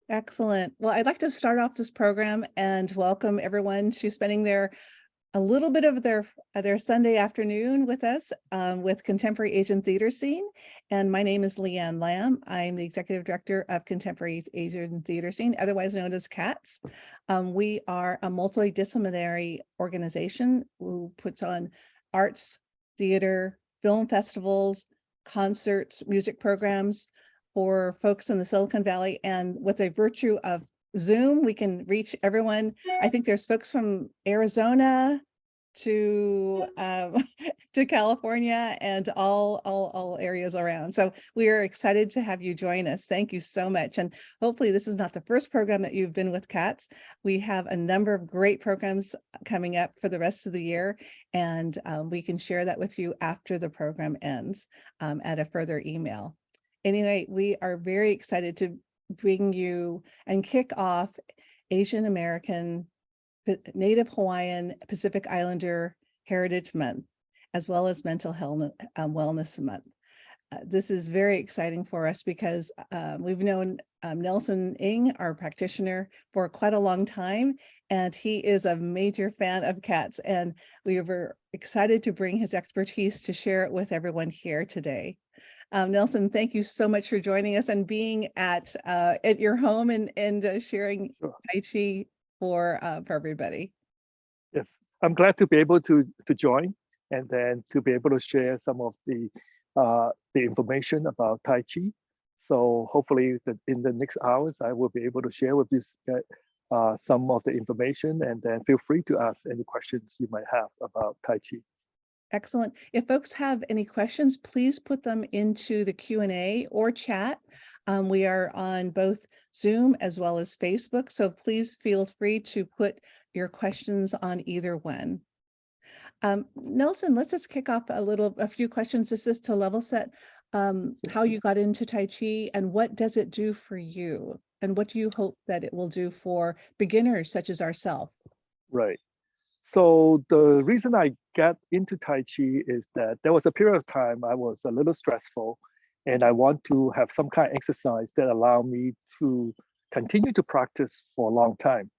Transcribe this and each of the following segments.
Excellent. Well, I'd like to start off this program and welcome everyone to spending a little bit of their Sunday afternoon with us with Contemporary Asian Theater Scene. And my name is Leanne Lamb. I'm the Executive Director of Contemporary Asian Theater Scene, otherwise known as CATS. We are a multidisciplinary organization who puts on arts, theater, film festivals, concerts, music programs for folks in the Silicon Valley. And with the virtue of Zoom, we can reach everyone. I think there's folks from Arizona to to California and all areas around. So we are excited to have you join us. Thank you so much. And hopefully this is not the first program that you've been with CATS. We have a number of great programs coming up for the rest of the year, and we can share that with you after the program ends at a further email. Anyway, we are very excited to bring you and kick off Asian American, Native Hawaiian, Pacific Islander Heritage Month, as well as Mental Health Wellness Month. This is very exciting for us because we've known Nelson Ng, our practitioner, for quite a long time, and he is a major fan of CATS, and we were excited to bring his expertise to share it with everyone here today. Nelson, thank you so much for joining us and being at your home and sharing Sure. Tai Chi for everybody. Yes, I'm glad to be able to join and then to be able to share some of the information about Tai Chi. So hopefully in the next hours, I will be able to share with you some of the information, and then feel free to ask any questions you might have about Tai Chi. Excellent. If folks have any questions, please put them into the Q&A or chat. We are on both Zoom as well as Facebook, so please feel free to put your questions on either one. Nelson, let's just kick off a few questions. This is to level set how you got into Tai Chi and what does it do for you? And what do you hope that it will do for beginners such as ourselves? Right. So the reason I got into Tai Chi is that there was a period of time I was a little stressful, and I want to have some kind of exercise that allow me to continue to practice for a long time.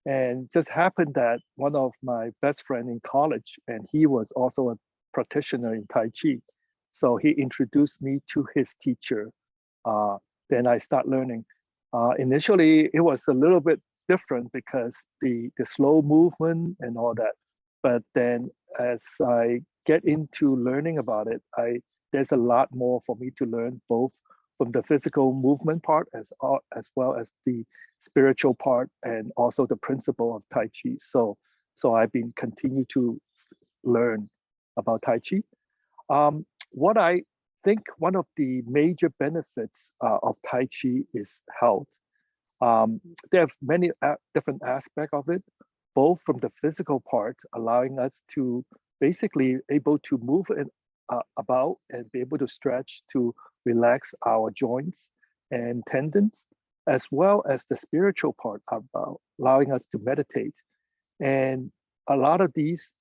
And just happened that one of my best friend in college, and he was also a practitioner in Tai Chi. So he introduced me to his teacher. Uh, then I start learning. Initially, it was a little bit different because the slow movement and all that. But then as I get into learning about it, there's a lot more for me to learn, both from the physical movement part as well as the spiritual part, and also the principle of Tai Chi. So I've been continue to learn about Tai Chi. What I think one of the major benefits of Tai Chi is health. There are many different aspects of it, both from the physical part, allowing us to basically able to move about and be able to stretch to relax our joints and tendons, as well as the spiritual part about allowing us to meditate. And a lot of these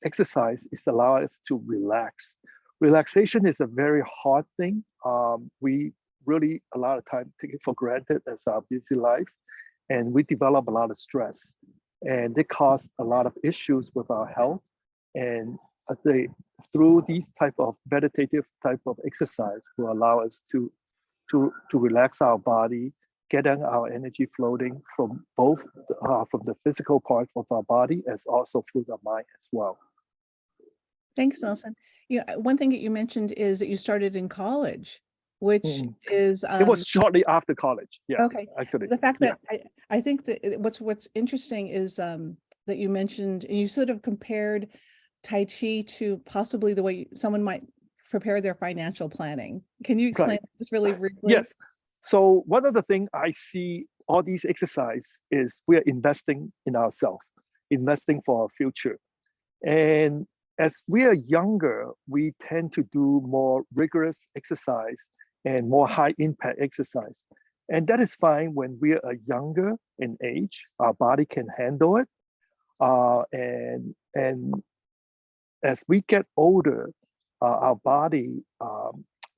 exercise is allow us to relax. Relaxation is a very hard thing. We really a lot of time take it for granted as our busy life, and we develop a lot of stress, and it causes a lot of issues with our health. And through these type of meditative type of exercise will allow us to relax our body, getting our energy floating from both from the physical part of our body as also through the mind as well. Thanks, Nelson. One thing that you mentioned is that you started in college, which is It was shortly after college. Yeah, okay. actually. The fact Yeah. that I think that what's interesting is that you mentioned, and you sort of compared Tai Chi to possibly the way someone might prepare their financial planning. Can you explain Right. this really briefly? Yes. So one of the things I see all these exercise is we're investing in ourselves, investing for our future. And as we are younger, we tend to do more rigorous exercise and more high impact exercise. And that is fine when we are younger in age, our body can handle it. And as we get older, our body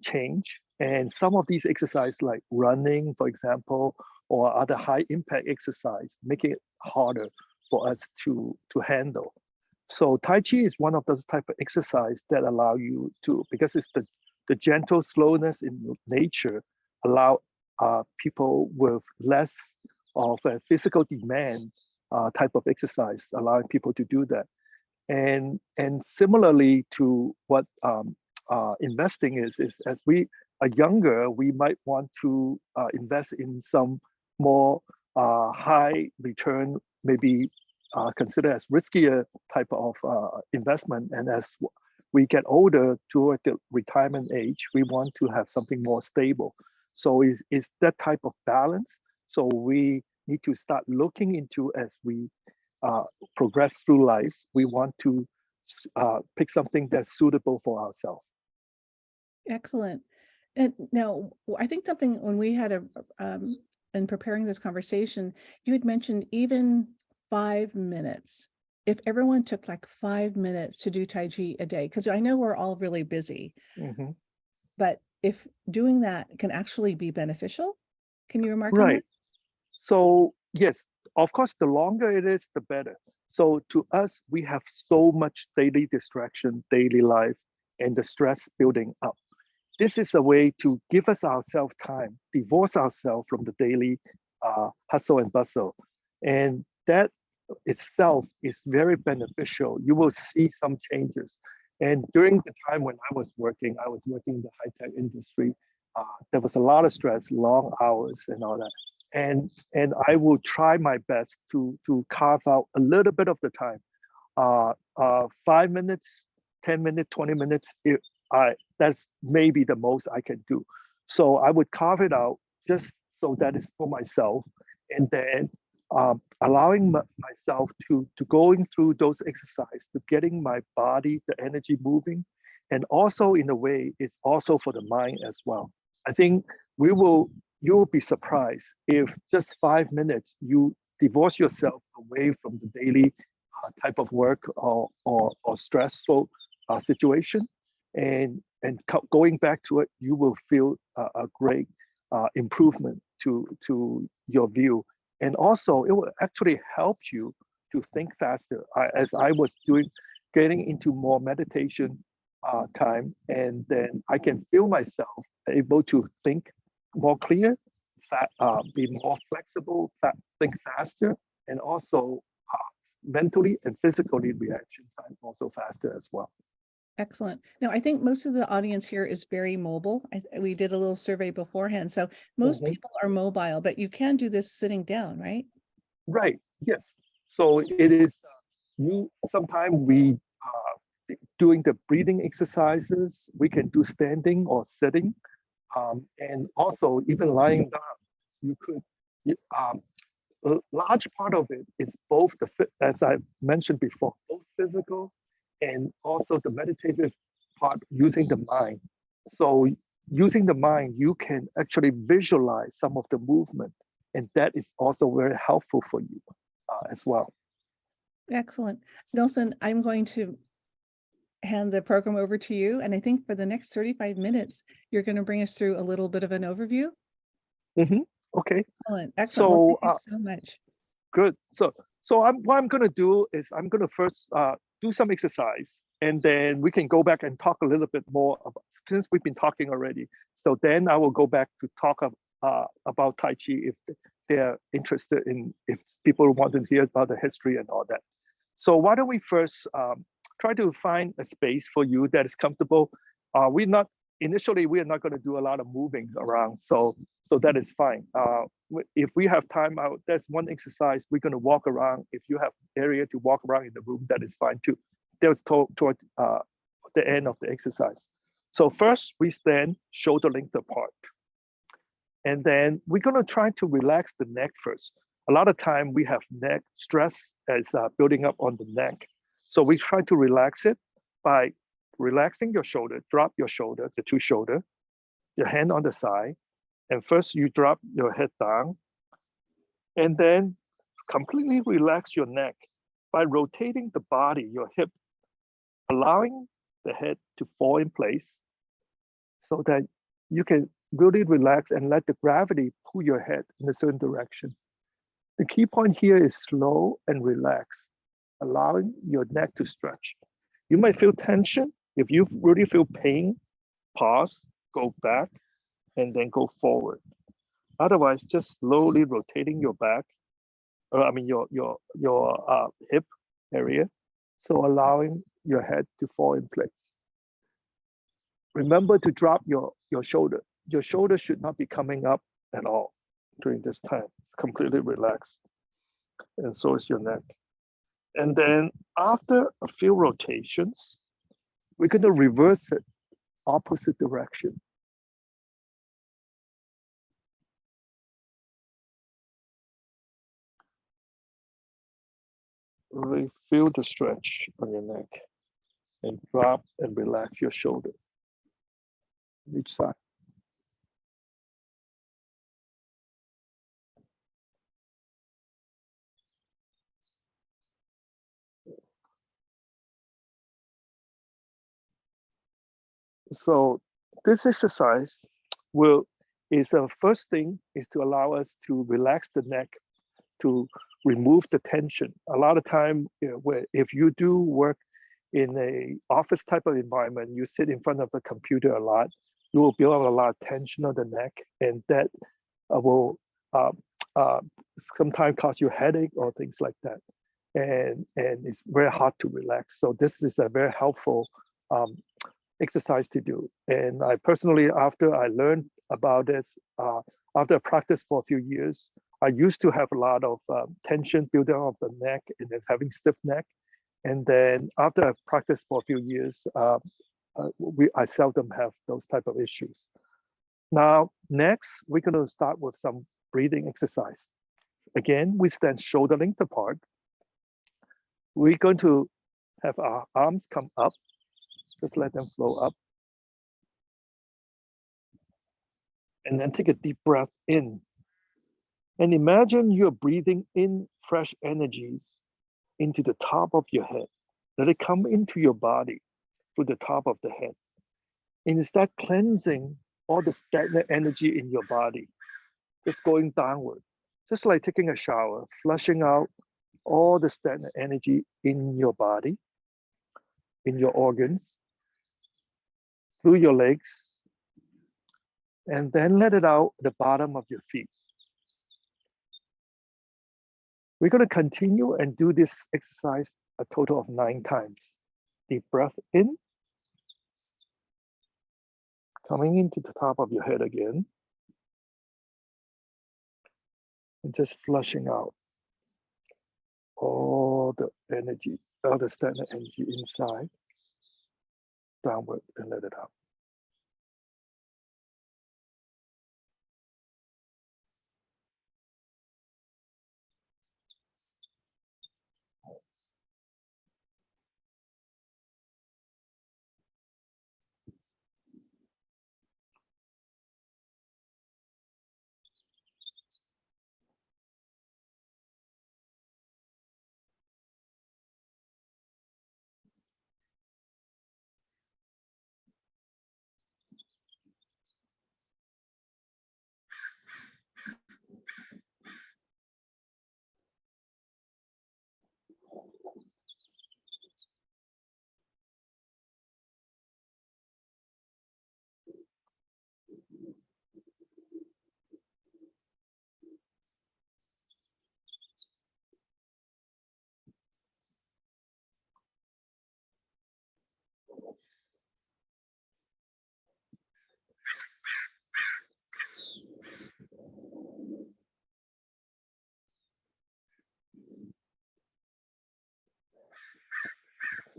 change, And some of these exercises, like running, for example, or other high impact exercise, make it harder for us to handle. So Tai Chi is one of those type of exercise that allow you to, because it's the gentle slowness in nature, allow people with less of a physical demand type of exercise, allowing people to do that. And similarly to what investing is as we are younger, we might want to invest in some more high return, maybe considered as riskier type of investment. And as we get older toward the retirement age, we want to have something more stable. So is that type of balance. So we need to start looking into as we progress through life. We want to pick something that's suitable for ourselves. Excellent. And now, I think something when we had in preparing this conversation, you had mentioned even 5 minutes. If everyone took like 5 minutes to do Tai Chi a day, because I know we're all really busy, but if doing that can actually be beneficial, can you remark on that? Right. So yes, of course, the longer it is, the better. So to us, we have so much daily distraction, daily life, and the stress building up. This is a way to give us ourselves time, divorce ourselves from the daily hustle and bustle. And that itself is very beneficial. You will see some changes. And during the time when I was working in the high-tech industry. There was a lot of stress, long hours and all that. And I will try my best to carve out a little bit of the time. 5 minutes, 10 minutes, 20 minutes, that's maybe the most I can do. So I would carve it out just so that is for myself. And then allowing myself to going through those exercises, to getting my body, the energy moving. And also in a way, it's also for the mind as well. I think you'll be surprised if just 5 minutes you divorce yourself away from the daily type of work or stressful situation, and going back to it, you will feel a great improvement to your view, and also it will actually help you to think faster. As I was getting into more meditation time, and then I can feel myself able to think more clear, be more flexible, think faster, and also mentally and physically reaction time also faster as well. Excellent. Now, I think most of the audience here is very mobile. We did a little survey beforehand. So most people are mobile, but you can do this sitting down, right? Right. Yes. So it is. Sometimes we doing the breathing exercises. We can do standing or sitting, and also even lying down. You could. A large part of it is both as I mentioned before, both physical and also the meditative part using the mind. So using the mind, you can actually visualize some of the movement, and that is also very helpful for you as well. Excellent. Nelson, I'm going to hand the program over to you. And I think for the next 35 minutes, you're going to bring us through a little bit of an overview. Okay. Excellent. Excellent. So Well, thank you so much. good. So what I'm going to do is I'm going to first do some exercise, and then we can go back and talk a little bit more about, since we've been talking already. So then I will go back to talk about Tai Chi if they're interested in, if people want to hear about the history and all that. So why don't we first try to find a space for you that is comfortable. We're not initially we are not going to do a lot of moving around, so that is fine. If we have time out, that's one exercise we're going to walk around. If you have area to walk around in the room, that is fine too. That's toward the end of the exercise. So first we stand shoulder length apart, and then we're going to try to relax the neck first. A lot of time we have neck stress as building up on the neck. So we try to relax it by relaxing your shoulder, drop your shoulder, the two shoulder, your hand on the side. And first you drop your head down, and then completely relax your neck by rotating the body, your hip, allowing the head to fall in place so that you can really relax and let the gravity pull your head in a certain direction. The key point here is slow and relax, allowing your neck to stretch. You might feel tension. If you really feel pain, pause, go back, and then go forward. Otherwise, just slowly rotating your back, your hip area, so allowing your head to fall in place. Remember to drop your shoulder. Your shoulder should not be coming up at all during this time. It's completely relaxed. And so is your neck. And then after a few rotations, we're going to reverse it opposite direction. Really feel the stretch on your neck and drop and relax your shoulder each side. So this exercise is the first thing is to allow us to relax the neck, to remove the tension. A lot of time, if you do work in a office type of environment, you sit in front of the computer a lot, you will build up a lot of tension on the neck, and that will sometimes cause you headache or things like that. And it's very hard to relax. So this is a very helpful exercise to do. And I personally, after I learned about this, after I practiced for a few years, I used to have a lot of tension building up of the neck and then having stiff neck. And then after I practiced for a few years, I seldom have those type of issues. Now, next, we're going to start with some breathing exercise. Again, we stand shoulder length apart. We're going to have our arms come up. Just let them flow up. And then take a deep breath in. And imagine you're breathing in fresh energies into the top of your head. Let it come into your body through the top of the head. And start cleansing all the stagnant energy in your body. Just going downward. Just like taking a shower, flushing out all the stagnant energy in your body, in your organs, through your legs, and then let it out the bottom of your feet. We're going to continue and do this exercise a total of 9 times. Deep breath in, coming into the top of your head again, and just flushing out all the energy, all the stagnant energy inside, downward, and let it out.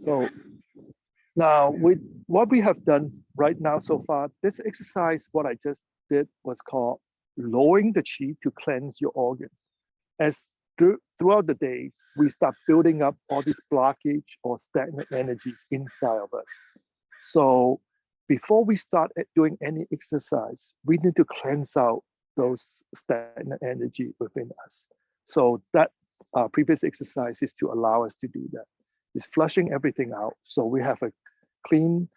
So now with what we have done right now so far, this exercise, what I just did was called lowering the chi to cleanse your organ. As throughout the days, we start building up all this blockage or stagnant energies inside of us. So before we start doing any exercise, we need to cleanse out those stagnant energy within us. So that previous exercise is to allow us to do that. It's flushing everything out. So we have a clean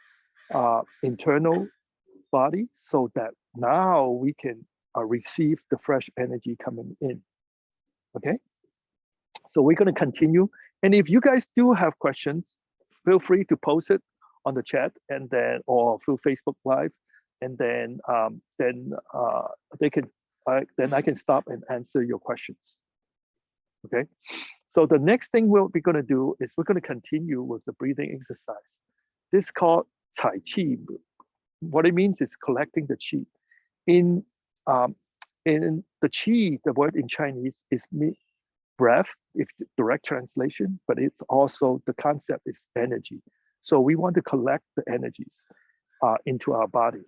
internal body so that now we can receive the fresh energy coming in. Okay, so we're going to continue. And if you guys do have questions, feel free to post it on the chat and then or through Facebook Live, and then they can then I can stop and answer your questions. Okay, so the next thing we're going to do is we're going to continue with the breathing exercise. This is called Tai Chi. What it means is collecting the chi. In the chi, the word in Chinese is breath, if direct translation, but it's also the concept is energy. So we want to collect the energies into our body.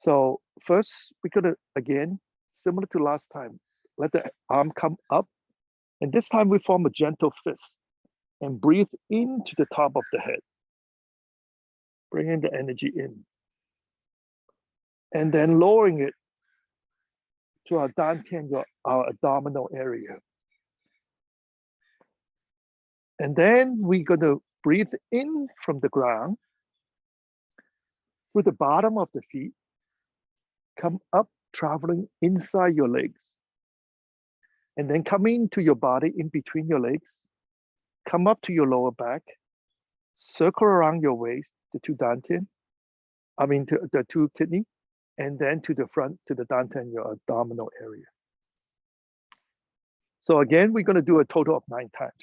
So first, we're gonna, again, similar to last time, let the arm come up. And this time we form a gentle fist and breathe into the top of the head, bringing the energy in. And then lowering it to our dantian, our abdominal area. And then we're going to breathe in from the ground through the bottom of the feet, come up, traveling inside your legs, and then come into your body in between your legs, come up to your lower back, circle around your waist, the two dantian, to the two kidney, and then to the front, to the dantian, your abdominal area. So again, we're going to do a total of 9 times.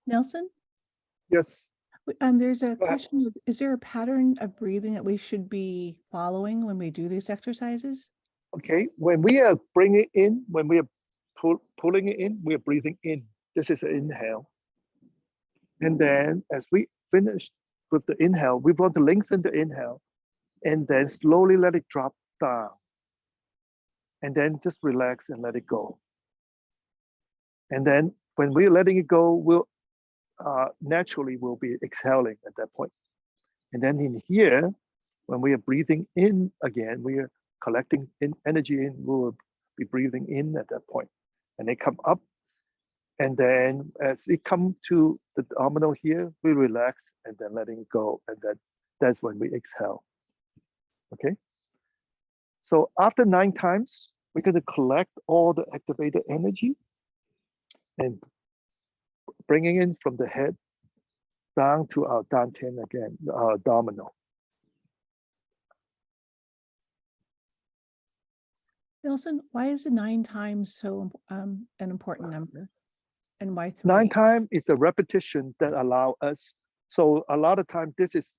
Nelson? Yes. There's a question, is there a pattern of breathing that we should be following when we do these exercises? Okay, when we are bringing in, when we are pulling it in, we are breathing in. This is an inhale. And then as we finish with the inhale, we want to lengthen the inhale and then slowly let it drop down. And then just relax and let it go. And then when we're letting it go, we'll naturally we'll be exhaling at that point. And then in here, when we are breathing in again, we are collecting energy in, we will be breathing in at that point. And they come up. And then as it comes to the abdominal here, we relax and then letting it go. And then that's when we exhale. Okay. So after 9 times, we're going to collect all the activated energy and bringing in from the head down to our dantian again, our abdominal. Nelson, why is the 9 times so an important number? And why 3? 9 times is the repetition that allow us. So a lot of times this is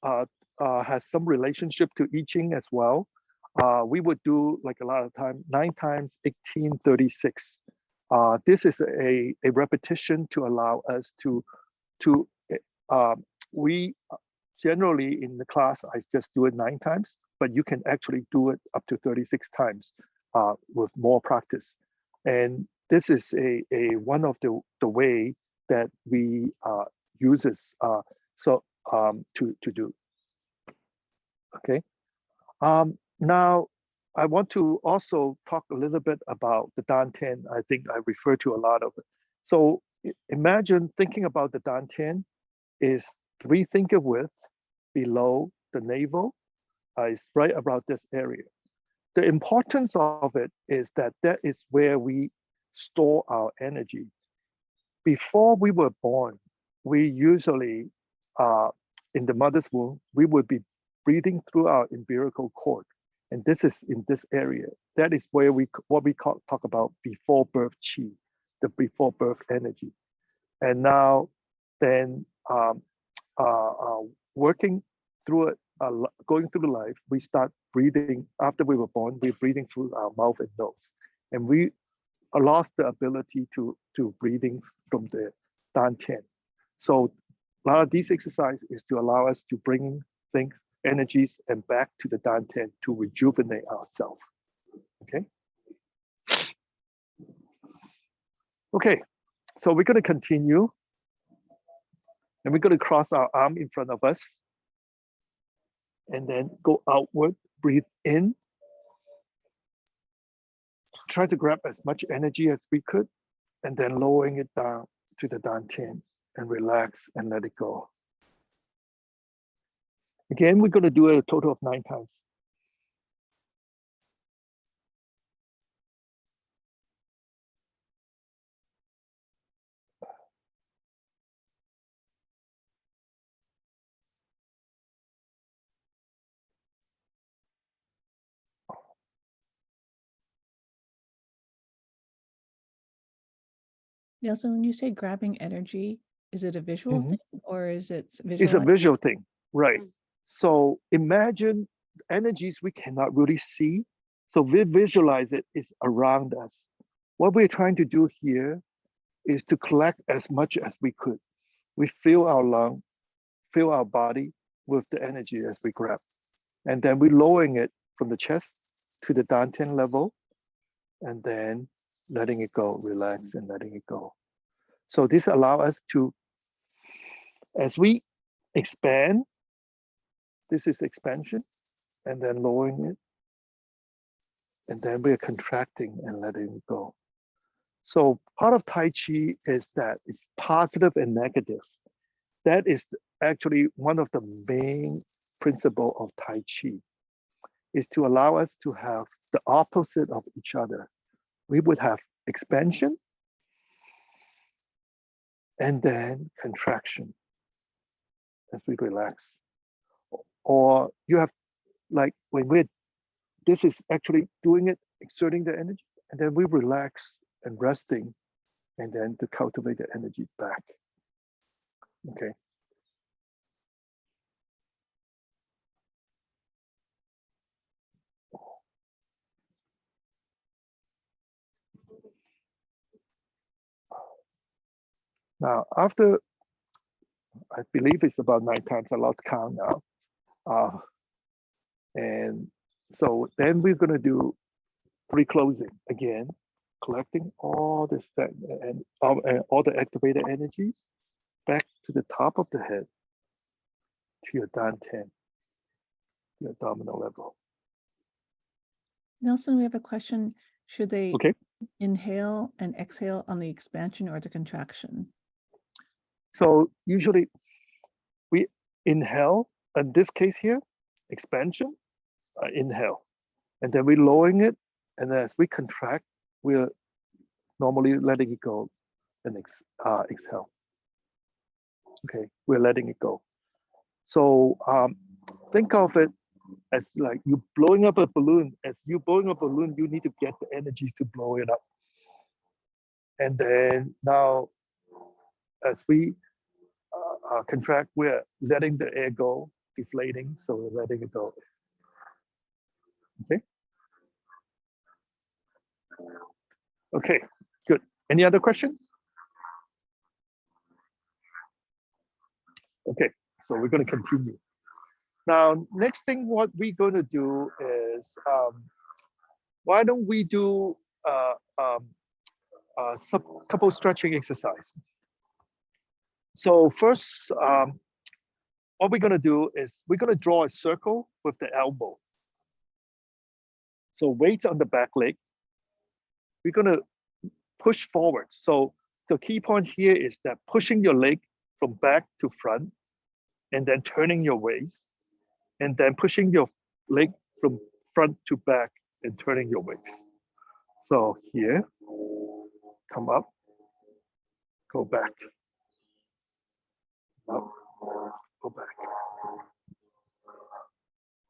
has some relationship to I Ching as well. we would do like a lot of time 9 times 1836. This is a repetition to allow us to we generally in the class I just do it 9 times, but you can actually do it up to 36 times with more practice. And this is a one of the way that we uses to do. Okay. Now I want to also talk a little bit about the dantian. I think I refer to a lot of it. So imagine thinking about the dantian is 3 finger width below the navel, is right about this area. The importance of it is that that is where we store our energy. Before we were born, we usually, in the mother's womb, we would be breathing through our umbilical cord. And this is in this area. That is where what we talk about before birth chi, the before birth energy. And now, then working through it, going through life, we start breathing. After we were born, we're breathing through our mouth and nose. And we lost the ability to breathing from the dantian. So a lot of these exercises is to allow us to bring things, energies, and back to the dantian to rejuvenate ourselves. Okay. Okay. So we're going to continue, and we're going to cross our arm in front of us, and then go outward. Breathe in. Try to grab as much energy as we could, and then lowering it down to the dantian and relax and let it go. Again, we're going to do it a total of 9 times. Yeah, so when you say grabbing energy, is it a visual thing or is it It's a visualizing? visual thing, right? So imagine energies we cannot really see. So we visualize it is around us. What we're trying to do here is to collect as much as we could. We fill our lung, fill our body with the energy as we grab. And then we're lowering it from the chest to the dantian level, and then letting it go, relax and letting it go. So this allows us to, as we expand, this is expansion, and then lowering it, and then we're contracting and letting it go. So part of Tai Chi is that it's positive and negative. That is actually one of the main principles of Tai Chi, is to allow us to have the opposite of each other. We would have expansion and then contraction as we relax. Or you have, like when this is actually doing it, exerting the energy, and then we relax and resting, and then to cultivate the energy back. Okay. Now, after, I believe it's about 9 times, I lost count now. And so then we're going to do 3 closing again, collecting all this and all the activated energies back to the top of the head, to your dantian, your abdominal level. Nelson, we have a question. Should they Okay. inhale and exhale on the expansion or the contraction? So usually we inhale, in this case here, expansion, inhale, and then we're lowering it, and as we contract, we're normally letting it go and exhale. Okay, we're letting it go. So think of it as like you blowing up a balloon. As you blowing up a balloon, you need to get the energy to blow it up. And then now, as we contract, we're letting the air go, deflating, so we're letting it go. Okay. Okay, good. Any other questions? Okay, so we're going to continue. Now, next thing what we're going to do is, why don't we do some couple stretching exercise. So first, what we're going to do is we're going to draw a circle with the elbow. So weight on the back leg. We're going to push forward. So the key point here is that pushing your leg from back to front and then turning your waist and then pushing your leg from front to back and turning your waist. So here, come up, go back, up, go back.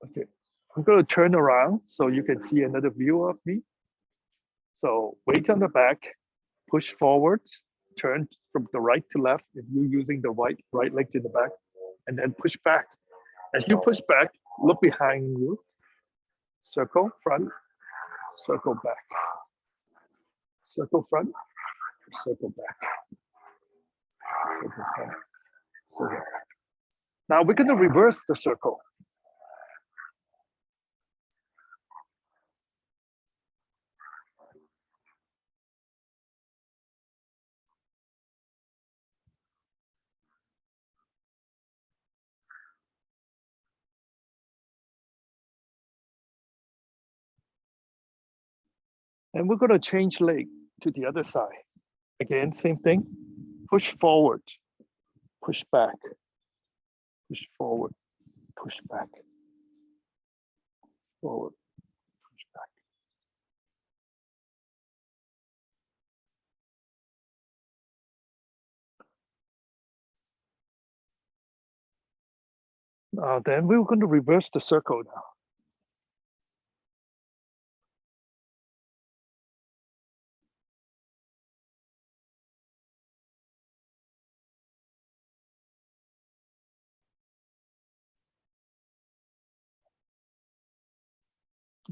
Okay, I'm going to turn around so you can see another view of me. So weight on the back, push forward, turn from the right to left if you're using the right leg in the back, and then push back. As you push back, look behind you, circle front, circle back, circle front, circle back, circle front, circle back. Now we're going to reverse the circle. And we're going to change leg to the other side. Again, same thing. Push forward, push back, push forward, push back, forward, push back. Then we're going to reverse the circle now.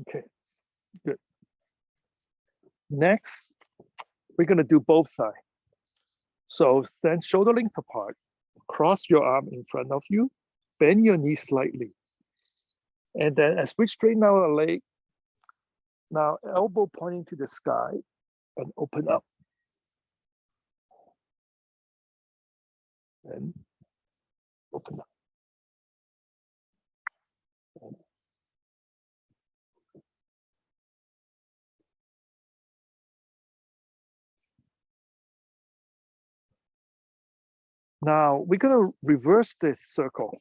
Okay, good. Next, we're going to do both sides. So stand shoulder length apart, cross your arm in front of you, bend your knee slightly. And then as we straighten our leg, now elbow pointing to the sky and open up. And open up. And now we're going to reverse this circle.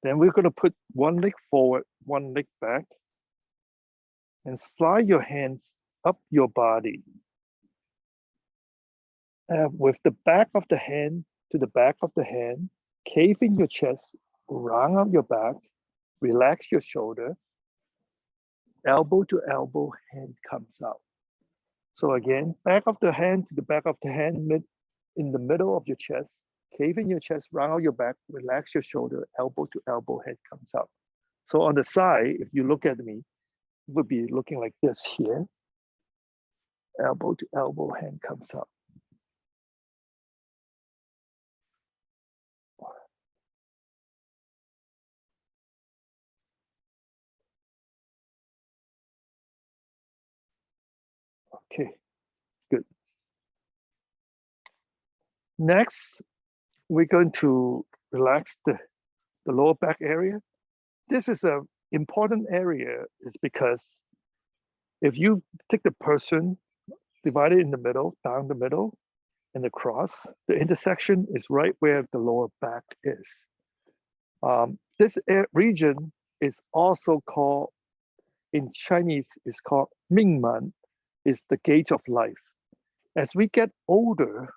Then we're going to put one leg forward, one leg back, and slide your hands up your body. With the back of the hand to the back of the hand, cave in your chest, round out your back, relax your shoulder, elbow to elbow, hand comes out. So again, back of the hand to the back of the hand, in the middle of your chest, cave in your chest, round out your back, relax your shoulder, elbow to elbow, head comes out. So on the side, if you look at me, it would be looking like this here. Elbow to elbow, hand comes out. Okay, good. Next, we're going to relax the lower back area. This is an important area is because if you take the person, divide it in the middle, down the middle, and across, the intersection is right where the lower back is. This region is also called, in Chinese, is called Mingman, is the gate of life. As we get older,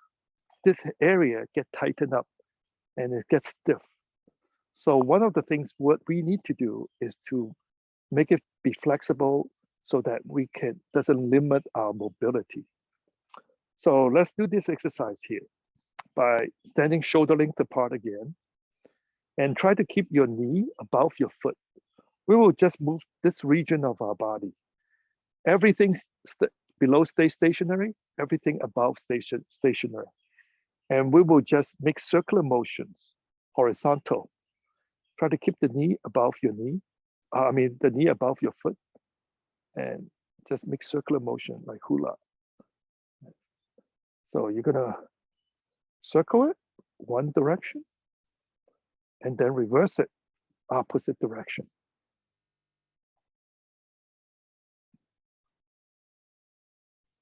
this area gets tightened up and it gets stiff. So one of the things what we need to do is to make it be flexible so that we can doesn't limit our mobility. So let's do this exercise here by standing shoulder length apart again and try to keep your knee above your foot. we will just move this region of our body. Everything below stays stationary, everything above stationary. And we will just make circular motions, horizontal. Try to keep the knee above your knee. The knee above your foot. And just make circular motion like hula. So you're gonna circle it one direction and then reverse it opposite direction.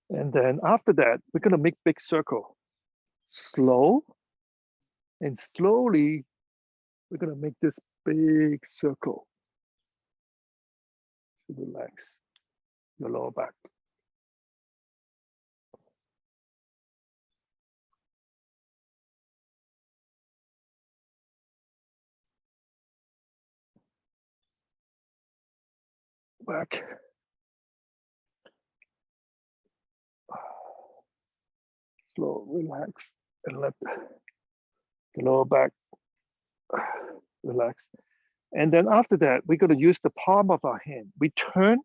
And then after that, we're gonna make big circle. Slow and slowly, we're gonna make this big circle. Relax your lower back. Back. Slow, relax, and let the lower back relax. And then after that, we're going to use the palm of our hand. We turn,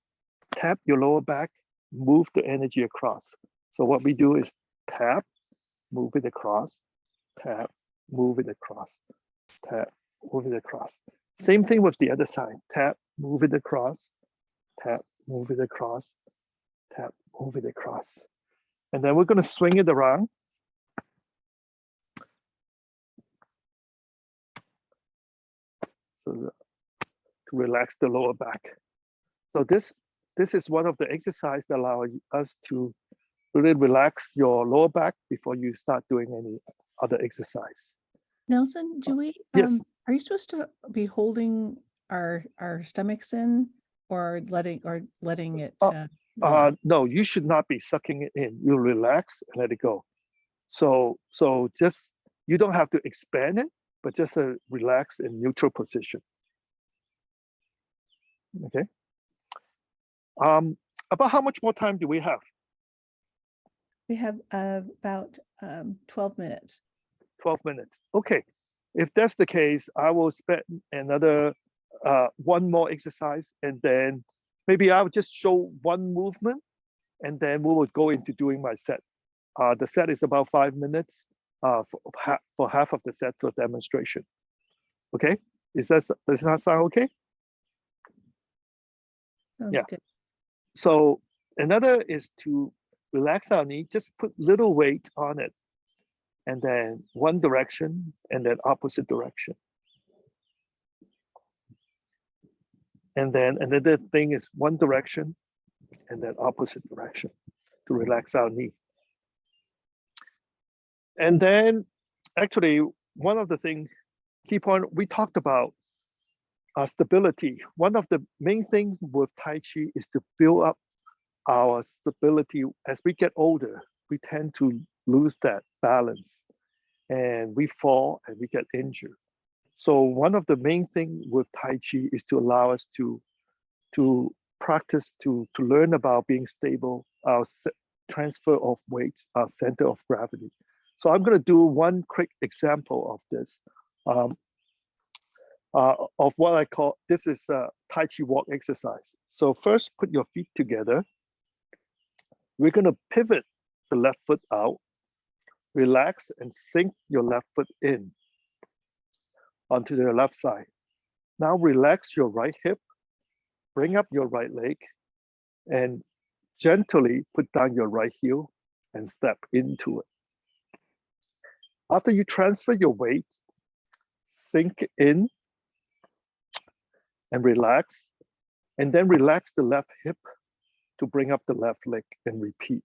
tap your lower back, move the energy across. So what we do is tap, move it across, tap, move it across, tap, move it across. Same thing with the other side. Tap, move it across, tap, move it across, tap, move it across. And then we're going to swing it around. So to relax the lower back. So this is one of the exercises that allow us to really relax your lower back before you start doing any other exercise. Nelson, do we, Yes. are you supposed to be holding our stomachs in or letting it? No, you should not be sucking it in. You relax and let it go. So just, you don't have to expand it, but just a relax in neutral position. Okay. About how much more time do we have? We have about 12 minutes. 12 minutes. Okay. If that's the case, I will spend another one more exercise, and then maybe I'll just show one movement, and then we will go into doing my set. The set is about 5 minutes for half of the set for demonstration. Okay, does that sound okay? Sounds good. So another is to relax our knee, just put little weight on it, and then one direction and then opposite direction. And then another thing is one direction and then opposite direction to relax our knee. And then actually one of the things, key point, we talked about stability. One of the main things with Tai Chi is to build up our stability. As we get older, we tend to lose that balance and we fall and we get injured. So one of the main things with Tai Chi is to allow us to practice, to learn about being stable, our transfer of weight, our center of gravity. So I'm going to do one quick example of this, of what I call, this is a Tai Chi walk exercise. So first, put your feet together. We're going to pivot the left foot out, relax and sink your left foot in onto the left side. Now relax your right hip, bring up your right leg, and gently put down your right heel and step into it. After you transfer your weight, sink in and relax, and then relax the left hip to bring up the left leg and repeat.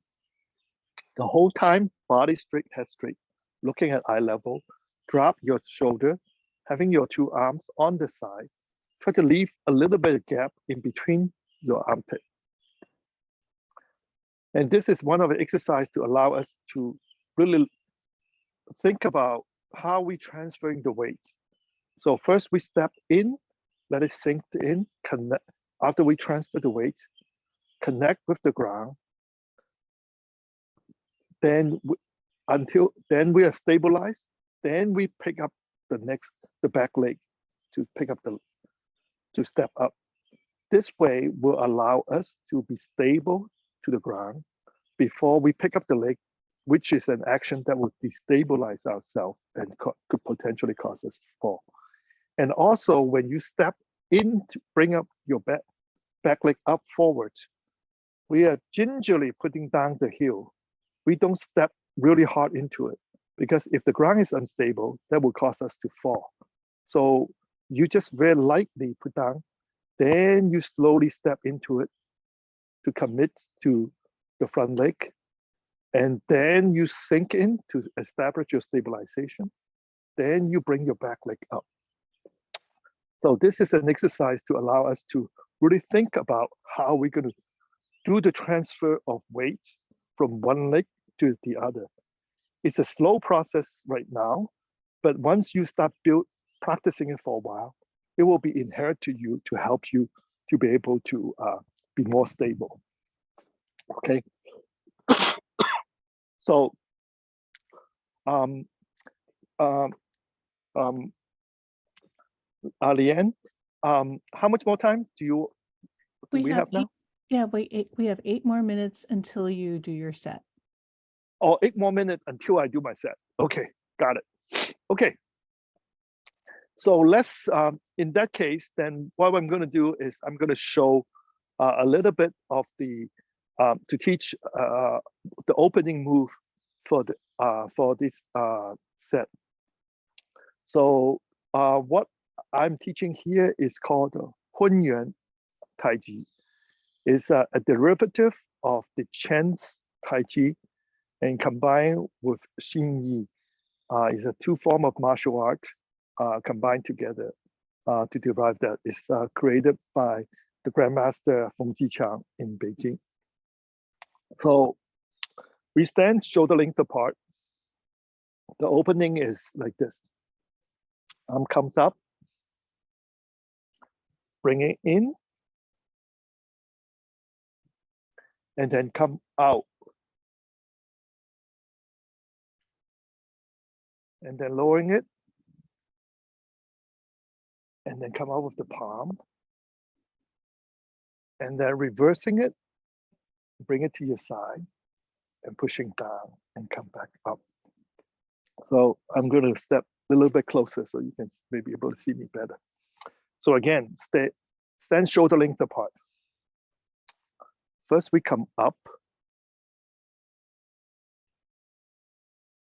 The whole time, body straight, head straight, looking at eye level, drop your shoulder, having your two arms on the side. Try to leave a little bit of gap in between your armpit. And this is one of the exercises to allow us to really think about how we transferring the weight. So first we step in, let it sink in, connect. After we transfer the weight, connect with the ground. Then until then we are stabilized. Then we pick up the back leg to pick up to step up. This way will allow us to be stable to the ground before we pick up the leg, which is an action that would destabilize ourselves and could potentially cause us to fall. And also when you step in to bring up your back leg up forward, we are gingerly putting down the heel. We don't step really hard into it, because if the ground is unstable, that will cause us to fall. So you just very lightly put down, then you slowly step into it to commit to the front leg, and then you sink in to establish your stabilization. Then you bring your back leg up. So this is an exercise to allow us to really think about how we're going to do the transfer of weight from one leg to the other. It's a slow process right now, but once you start practicing it for a while, it will be inherent to you to help you to be able to be more stable. Okay. So, Leanne, how much more time do we have now? Yeah, we have 8 more minutes until you do your set. Oh, 8 more minutes until I do my set. Okay, got it. Okay. So let's, in that case, then what I'm going to do is I'm going to show a little bit of the, to teach the opening move for this set. So what I'm teaching here is called Hunyuan Tai Chi. It's a derivative of the Chen's Tai Chi and combined with Xin Yi. It's a 2 form of martial art combined together to derive that. It's created by the Grandmaster Feng Jichang in Beijing. So we stand shoulder length apart. The opening is like this. Arm comes up, bring it in, and then come out. And then lowering it, and then come out with the palm, and then reversing it, bring it to your side, and pushing down and come back up. So I'm going to step a little bit closer so you can maybe be able to see me better. So again, stand shoulder length apart. First, we come up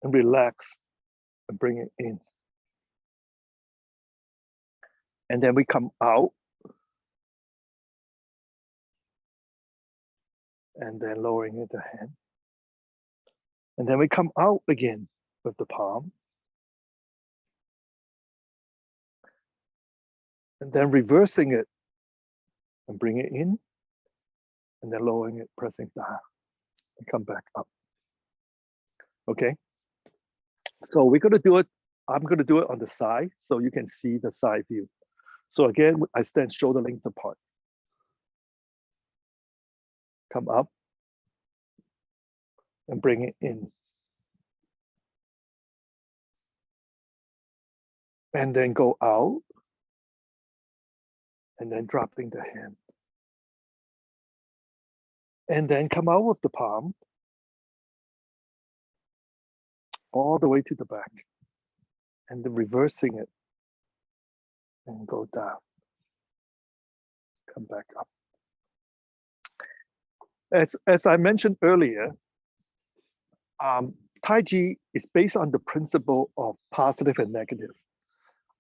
and relax and bring it in. And then we come out and then lowering it the hand. And then we come out again with the palm. And then reversing it and bring it in. And then lowering it, pressing down and come back up. Okay. So we're going to do it. I'm going to do it on the side so you can see the side view. So again, I stand shoulder length apart. Come up and bring it in. And then go out and then dropping the hand. And then come out with the palm all the way to the back. And then reversing it and go down. Come back up. As I mentioned earlier, Tai Chi is based on the principle of positive and negative.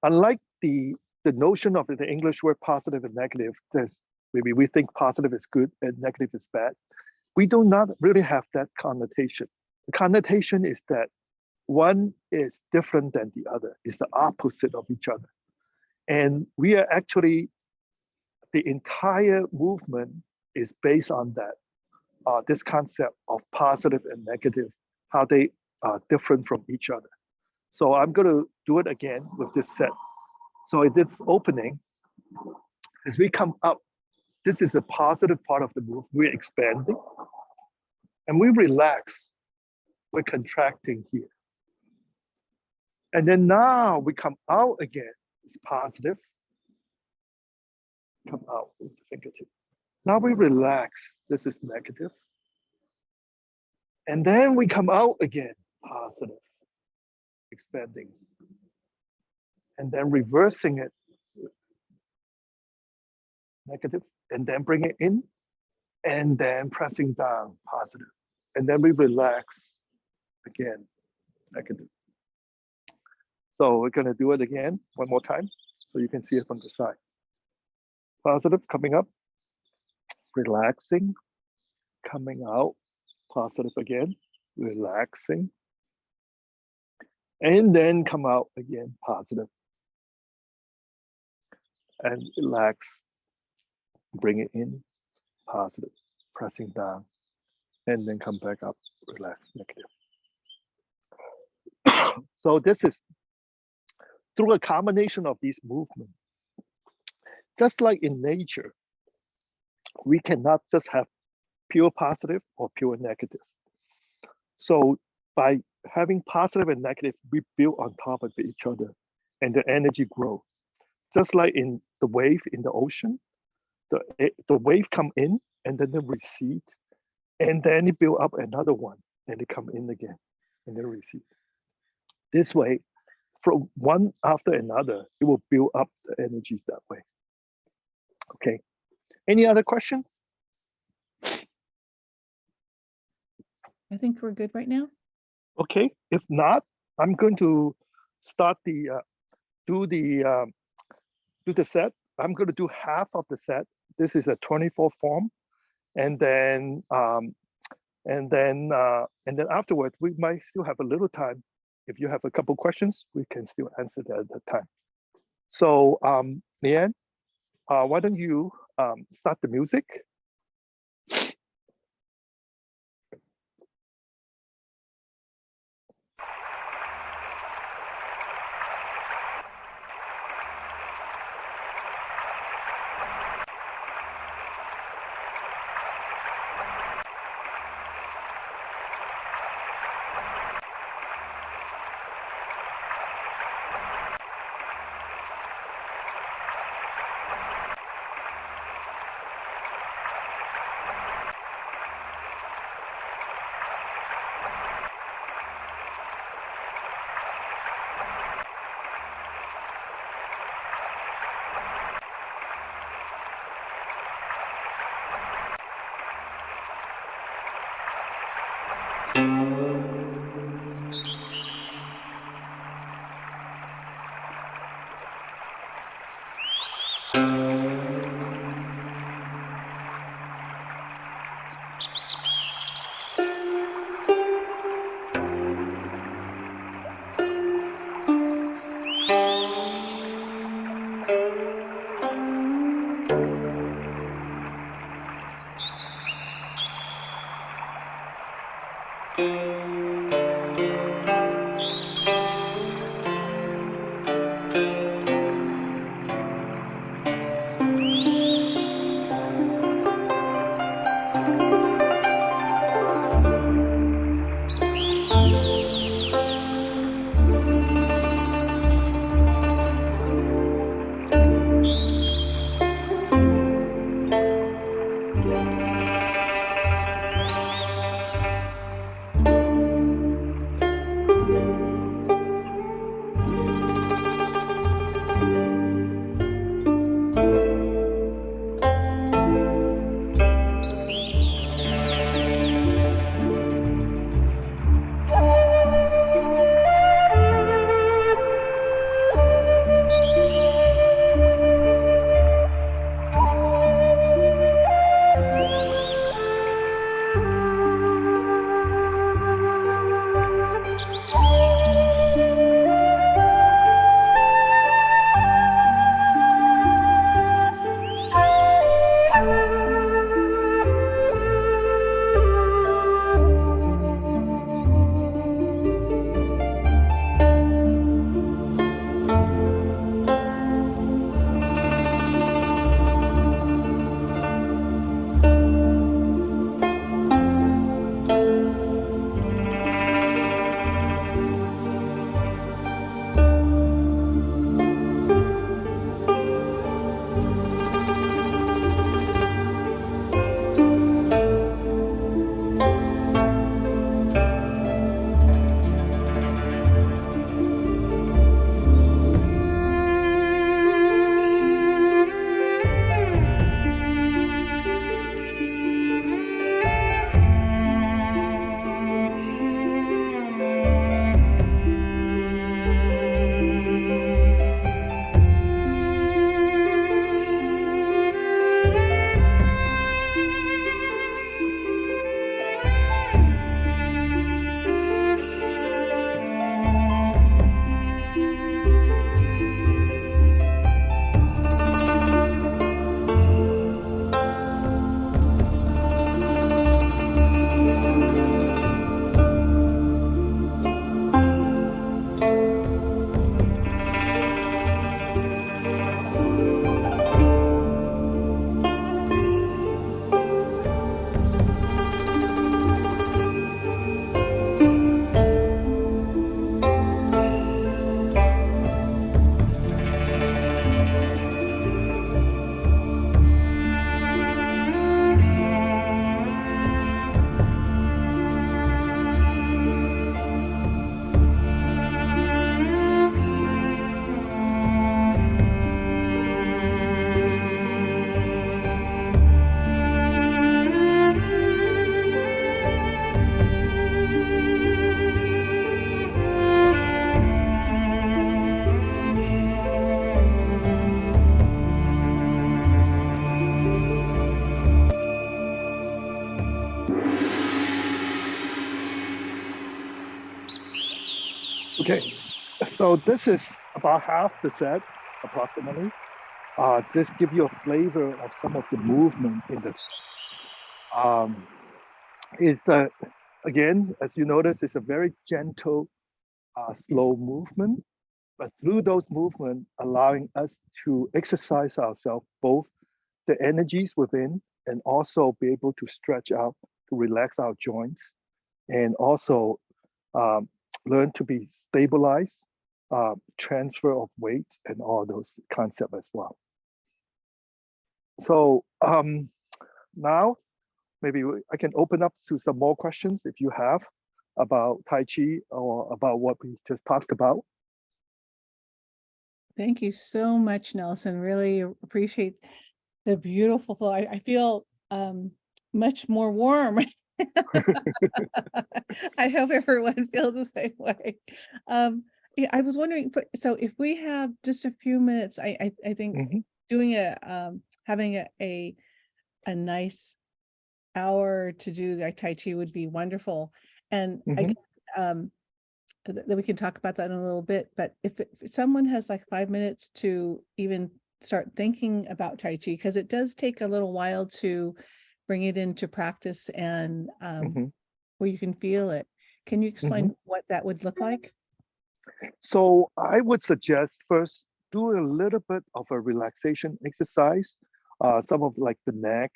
Unlike the notion of the English word positive and negative, maybe we think positive is good and negative is bad. We do not really have that connotation. The connotation is that one is different than the other, is the opposite of each other. And we are actually, the entire movement is based on that, this concept of positive and negative, how they are different from each other. So I'm going to do it again with this set. So in this opening, as we come up, this is a positive part of the move. We're expanding and we relax. We're contracting here. And then now we come out again. It's positive. come out with the fingertip. Now we relax. This is negative. And then we come out again, positive, expanding. And then reversing it, negative, and then bring it in, and then pressing down, positive. And then we relax again, negative. So we're gonna do it again, one more time, so you can see it from the side. Positive, coming up, relaxing, coming out, positive again, relaxing, and then come out again, positive, and relax, bring it in, positive, pressing down, and then come back up, relax, negative. So this is through a combination of these movements. Just like in nature, we cannot just have pure positive or pure negative. So by having positive and negative, we build on top of each other and the energy grow. Just like in the wave in the ocean, the wave come in and then they recede, and then it build up another one and they come in again and then recede. This way, from one after another, it will build up the energies that way. Okay, any other questions? I think we're good right now. Okay, if not, I'm going to start the do the set. I'm going to do half of the set. This is a 24 form, and then afterwards we might still have a little time. If you have a couple questions, we can still answer that at that time. So Leanne, why don't you start the music? Okay, so this is about half the set, approximately. Just give you a flavor of some of the movement in the set. It's again, as you notice, it's a very gentle, slow movement, but through those movements, allowing us to exercise ourselves, both the energies within and also be able to stretch out to relax our joints and also um, learn to be stabilized, transfer of weight, and all those concepts as well. So now maybe I can open up to some more questions if you have about Tai Chi or about what we just talked about. Thank you so much, Nelson. Really appreciate the beautiful flow. I feel much more warm. I hope everyone feels the same way. Yeah, I was wondering, so if we have just a few minutes, I think Mhm, doing having a nice hour to do like Tai Chi would be wonderful. And mhm. that we can talk about that in a little bit, but if someone has like 5 minutes to even start thinking about Tai Chi, because it does take a little while to bring it into practice and Mhm, where you can feel it. Can you mhm. explain what that would look like? So I would suggest first do a little bit of a relaxation exercise. Some of like the neck,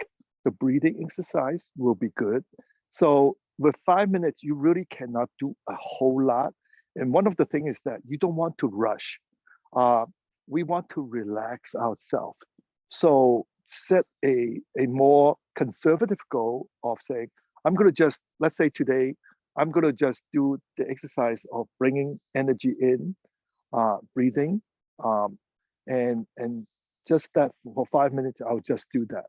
the breathing exercise will be good. So with 5 minutes, you really cannot do a whole lot. And one of the things is that you don't want to rush. Uh, we want to relax ourselves. So set a more conservative goal of saying, I'm going to just, let's say today, I'm going to just do the exercise of bringing energy in, breathing, um, and just that for 5 minutes, I'll just do that.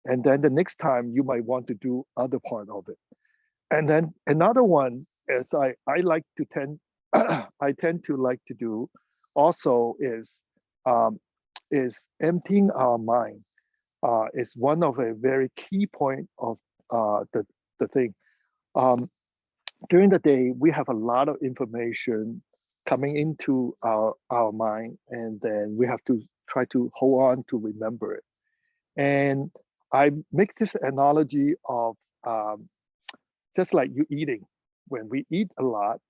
And then the next time you might want to do other part of it. And then another one is I like to tend I tend to like to do also um, is emptying our mind. Is one of a very key point of the thing. Um, During the day, we have a lot of information coming into our mind, and then we have to try to hold on to remember it. And I make this analogy of just like you eating. When we eat a lot,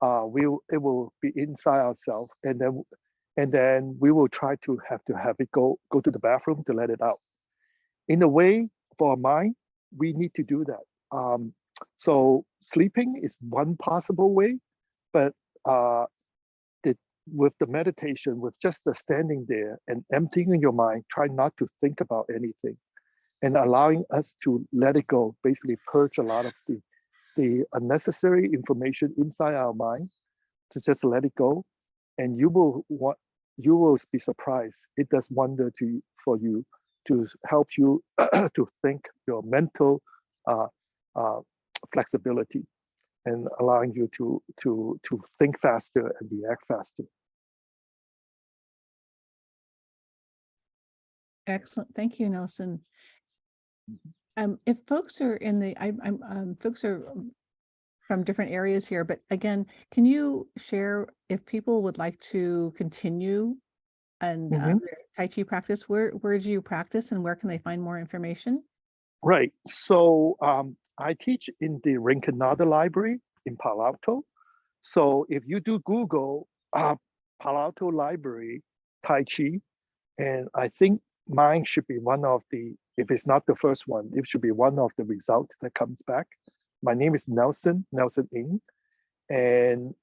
it will be inside ourselves, and then we will try to have it go to the bathroom to let it out. In a way, for our mind, we need to do that. So sleeping is one possible way, but uh, the, with the meditation, with just the standing there and emptying your mind, try not to think about anything and allowing us to let it go, basically purge a lot of the unnecessary information inside our mind to just let it go, and you will be surprised. It does wonder for you to help you to think your mental uh, uh, flexibility and allowing you to think faster and react faster. Excellent. Thank you, Nelson. If folks are in the, folks are from different areas here, but again, can you share if people would like to continue and Mhm. their Tai Chi practice, where do you practice and where can they find more information? Right. So I teach in the Rinconada Library in Palo Alto. So if you do Google Palo Alto Library Tai Chi, and I think mine should be one of the, if it's not the first one, it should be one of the results that comes back. My name is Nelson Ng, and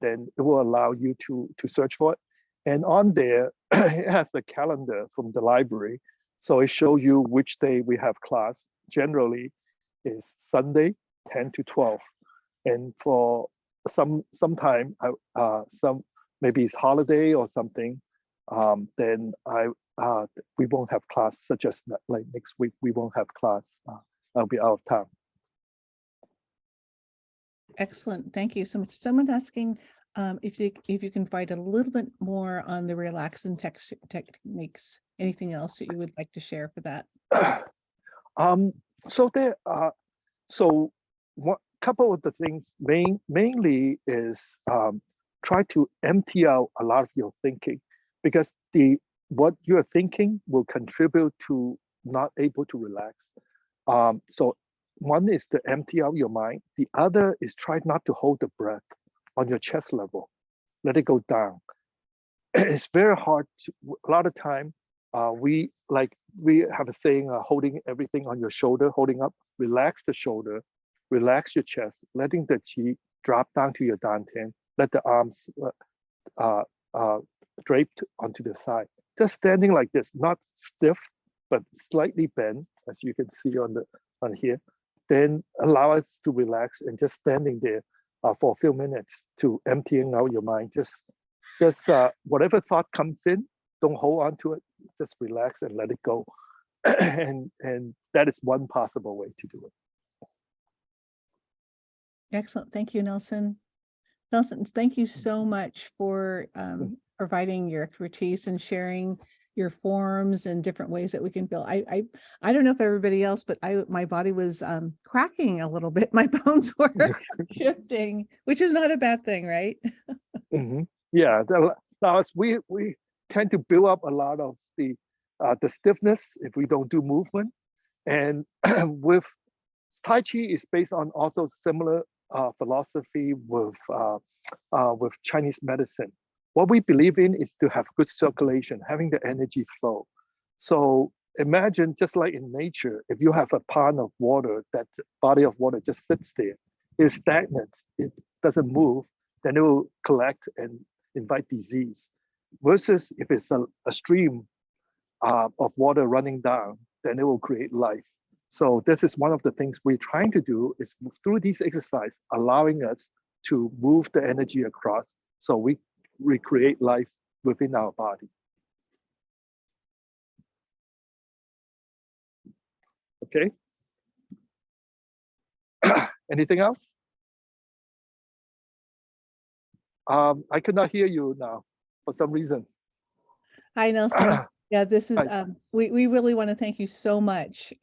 then it will allow you to search for it. And on there, it has the calendar from the library. So it shows you which day we have class. Generally, is Sunday, 10 to 12. And for sometime, some maybe it's holiday or something, then we won't have class, such as like next week, we won't have class. I'll be out of town. Excellent. Thank you so much. Someone's asking if you can provide a little bit more on the relaxing techniques. Anything else that you would like to share for that? um, so there are so one couple of the things mainly is try to empty out a lot of your thinking, because what you're thinking will contribute to not able to relax. So one is to empty out your mind. The other is try not to hold the breath on your chest level. Let it go down. It's very hard to, a lot of time, we have a saying, holding everything on your shoulder, holding up, relax the shoulder, relax your chest, letting the chi drop down to your dantian, let the arms uh, uh, draped onto the side. Just standing like this, not stiff, but slightly bent, as you can see on here. Then allow us to relax and just standing there for a few minutes to emptying out your mind. Just whatever thought comes in, don't hold on to it. Just relax and let it go. and that is one possible way to do it. Excellent. Thank you, Nelson. Nelson, thank you so much for providing your expertise and sharing your forms and different ways that we can feel. I don't know if everybody else, but my body was cracking a little bit. My bones were shifting, which is not a bad thing, right? Mm-hmm. Yeah, we tend to build up a lot of the stiffness if we don't do movement, and with Tai Chi is based on also similar philosophy with Chinese medicine. What we believe in is to have good circulation, having the energy flow. So imagine, just like in nature, if you have a pond of water, that body of water just sits there, it's stagnant, it doesn't move, then it will collect and invite disease. Versus if it's a stream of water running down, then it will create life. So this is one of the things we're trying to do, is through these exercises, allowing us to move the energy across, so we recreate life within our body. Okay. Anything else? I could not hear you now for some reason. Hi, Nelson. Yeah, this is we really want to thank you so much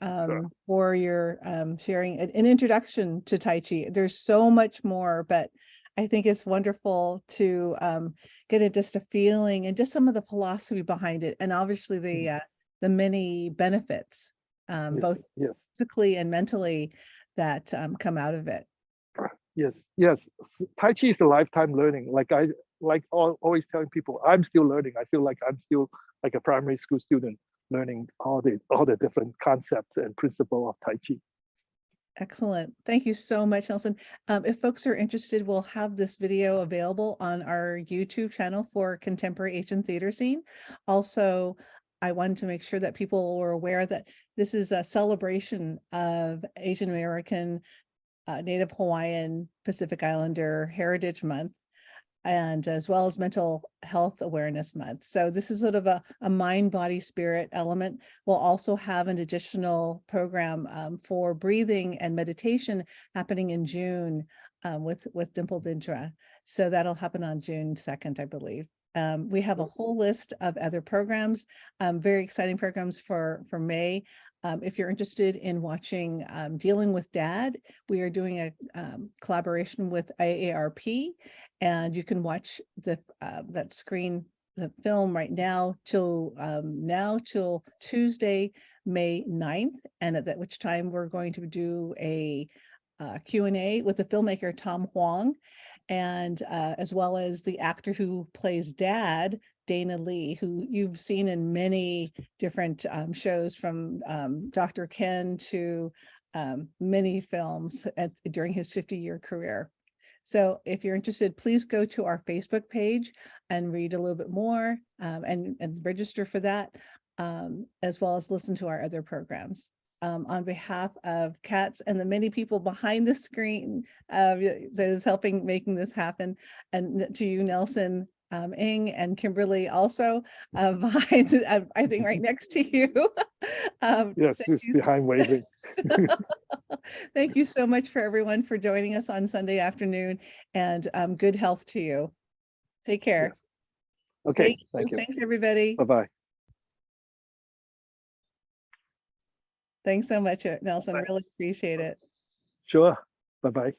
for your sharing an introduction to Tai Chi. There's so much more, but I think it's wonderful to get just a feeling and just some of the philosophy behind it, and obviously the many benefits, both physically and mentally, that come out of it. Yes. Tai Chi is a lifetime learning. Always telling people, I'm still learning. I feel like I'm still like a primary school student learning all the different concepts and principles of Tai Chi. Excellent. Thank you so much, Nelson. If folks are interested, we'll have this video available on our YouTube channel for Contemporary Asian Theater Scene. Also, I wanted to make sure that people were aware that this is a celebration of Asian American, Native Hawaiian, Pacific Islander Heritage Month, and as well as Mental Health Awareness Month. So this is sort of a mind, body, spirit element. We'll also have an additional program for breathing and meditation happening in June with Dimple Bindra. So that'll happen on June 2nd, I believe. We have a whole list of other programs, very exciting programs for May. If you're interested in watching Dealing with Dad, we are doing a collaboration with AARP, and you can watch the film right now till Tuesday, May 9th, and at which time we're going to do a Q&A with the filmmaker Tom Huang, and as well as the actor who plays Dad, Dana Lee, who you've seen in many different shows, from Dr. Ken to many films during his 50-year career. So if you're interested, please go to our Facebook page and read a little bit more and register for that, as well as listen to our other programs. On behalf of Katz and the many people behind the screen that is helping making this happen, and to you, Nelson, Ing, and Kimberly, also behind, I think right next to you. Yes, she's behind waving. Thank you so much for everyone for joining us on Sunday afternoon, and good health to you. Take care. Yes. Okay, thank you. Thanks, everybody. Bye-bye. Thanks so much, Nelson. Bye. Really appreciate it. Sure. Bye-bye.